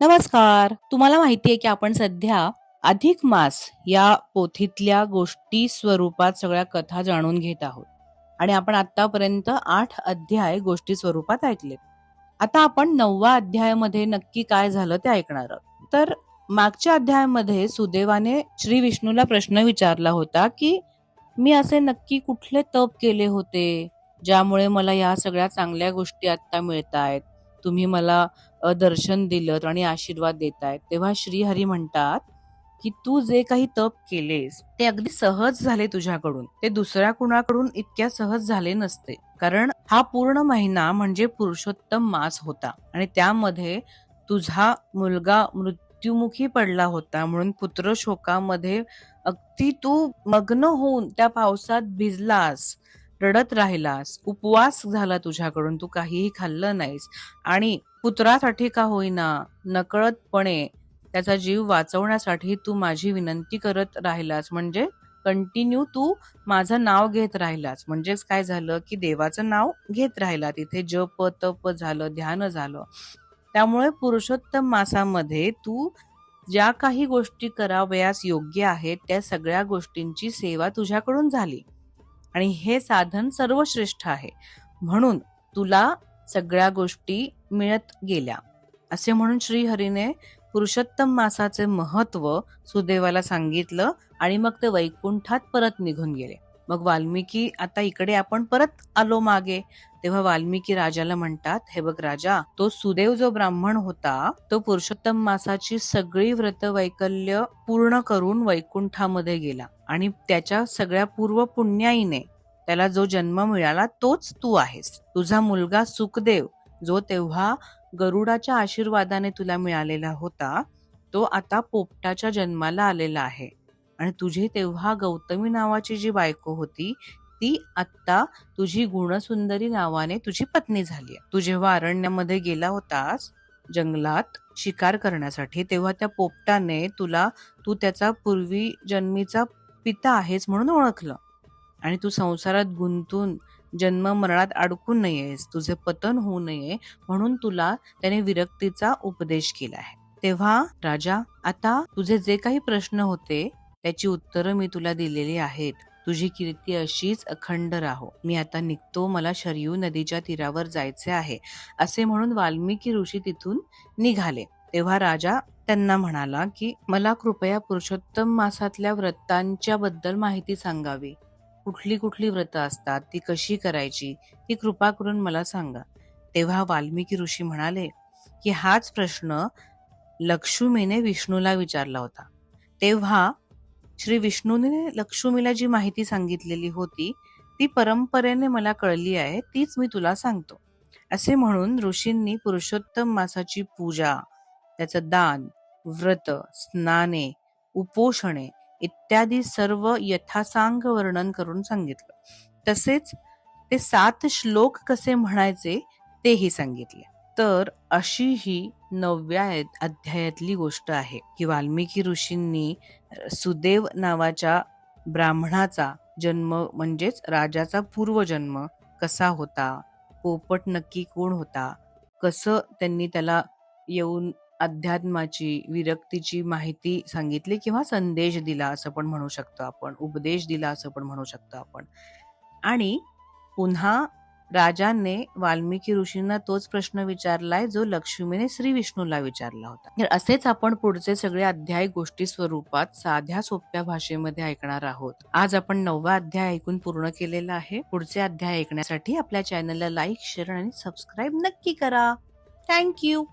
नमस्कार. तुम्हाला माहिती आहे की आपण सध्या अधिक मास या पोथीतल्या गोष्टी स्वरूपात सगळ्या कथा जाणून घेत आहोत आणि आपण आतापर्यंत 8 अध्याय गोष्टी स्वरूपात ऐकलेत. आता आपण 9व्या अध्यायामध्ये नक्की काय झालं ते ऐकणार आहोत. तर मागच्या अध्यायामध्ये सुदैवाने श्री विष्णूला प्रश्न विचारला होता की मी असे नक्की कुठले तप केले होते ज्यामुळे मला या सगळ्या चांगल्या गोष्टी आता मिळतायत. तुम्ही मला दर्शन दिलं आणि आशीर्वाद देतायत. तेव्हा श्रीहरी म्हणतात की तू जे काही तप केलेस ते अगदी सहज झाले तुझ्याकडून. ते दुसऱ्या कुणाकडून इतक्या सहज झाले नसते. कारण हा पूर्ण महिना म्हणजे पुरुषोत्तम मास होता आणि त्यामध्ये तुझा मुलगा मृत्युमुखी पडला होता म्हणून पुत्र शोकामध्ये अगदी तू मग्न होऊन त्या पावसात भिजलास, रडत राहिलास, उपवास झाला तुझ्याकडून, तू काहीही खाल्लं नाहीस आणि पुत्रासाठी का होईना नकळतपणे त्याचा जीव वाचवण्यासाठी तू माझी विनंती करत राहिलास. म्हणजे कंटिन्यू तू माझं नाव घेत राहिलास. म्हणजेच काय झालं की देवाचं नाव घेत राहिला. तिथे जप तप झालं, ध्यान झालं. त्यामुळे पुरुषोत्तम मासामध्ये तू ज्या काही गोष्टी करावयास योग्य आहेत त्या सगळ्या गोष्टींची सेवा तुझ्याकडून झाली आणि हे साधन सर्वश्रेष्ठ आहे म्हणून तुला सगळ्या गोष्टी मिळत गेल्या. असे म्हणून श्रीहरीने पुरुषोत्तम मासाचे महत्व सुदैवाला सांगितलं आणि मग ते वैकुंठात परत निघून गेले. मग वाल्मिकी आता इकडे आपण परत आलो मागे. तेव्हा वाल्मिकी राजाला म्हणतात, हे बघ राजा, तो सुदेव जो ब्राह्मण होता तो पुरुषोत्तम मासाची सगळी व्रत वैकल्य पूर्ण करून वैकुंठामध्ये गेला आणि त्याच्या सगळ्या पूर्व पुण्याईने त्याला जो जन्म मिळाला तोच तू आहेस. तुझा मुलगा सुखदेव जो तेव्हा गरुडाच्या आशीर्वादाने तुला मिळालेला होता तो आता पोपटाच्या जन्माला आलेला आहे आणि तुझी तेव्हा गौतमी नावाची जी बायको होती ती आता तुझी गुणसुंदरी नावाने तुझी पत्नी झाली. तू जेव्हा अरण्यामध्ये गेला होतास जंगलात शिकार करण्यासाठी तेव्हा त्या पोपटाने तुला तू त्याचा पूर्वी जन्मीचा पिता आहेस म्हणून ओळखलं आणि तू संसारात गुंतून जन्म मरणात अडकू नयेस, तुझे पतन होऊ नये म्हणून तुला त्याने विरक्तीचा उपदेश केला आहे. तेव्हा राजा आता तुझे जे काही प्रश्न होते त्याची उत्तरं मी तुला दिलेली आहेत. तुझी कीर्ती अशीच अखंड राहो. मी आता निघतो, मला शरयू नदीच्या तीरावर जायचे आहे. असे म्हणून वाल्मिकी ऋषी तिथून निघाले. तेव्हा राजा त्यांना म्हणाला की मला कृपया पुरुषोत्तम मासातल्या व्रतांच्या बद्दल माहिती सांगावी. कुठली कुठली व्रत असतात, ती कशी करायची, ती कृपा करून मला सांगा. तेव्हा वाल्मिकी ऋषी म्हणाले की हाच प्रश्न लक्ष्मीने विष्णूला विचारला होता. तेव्हा श्री विष्णूने लक्ष्मीला जी माहिती सांगितलेली होती ती परंपरेने मला कळली आहे, तीच मी तुला सांगतो. असे म्हणून ऋषींनी पुरुषोत्तम मासाची पूजा, त्याचं दान, व्रत, स्नाने, उपोषणे इत्यादी सर्व यथासांग वर्णन करून सांगितलं. तसेच ते 7 श्लोक कसे म्हणायचे तेही सांगितले. तर अशी ही 9व्या अध्यायातली गोष्ट आहे की वाल्मिकी ऋषींनी सुदेव नावाच्या ब्राह्मणाचा जन्म म्हणजेच राजाचा पूर्वजन्म कसा होता, पोपट नक्की कोण होता, कसं त्यांनी त्याला येऊन अध्यात्माची विरक्तीची माहिती सांगितली किंवा संदेश दिला असं पण म्हणू शकतो आपण, उपदेश दिला असं पण म्हणू शकतो आपण. आणि पुन्हा राजाने वाल्मिकी ऋषींना तोच प्रश्न विचारलाय जो लक्ष्मीने श्री विष्णूला विचारला होता. तर असेच आपण पुढचे सगळे अध्याय गोष्टी स्वरूपात साध्या सोप्या भाषेमध्ये ऐकणार आहोत. आज आपण 9वा अध्याय ऐकून पूर्ण केलेला आहे. पुढचे अध्याय ऐकण्यासाठी आपल्या चॅनलला लाईक, शेअर आणि सबस्क्राईब नक्की करा. थँक्यू.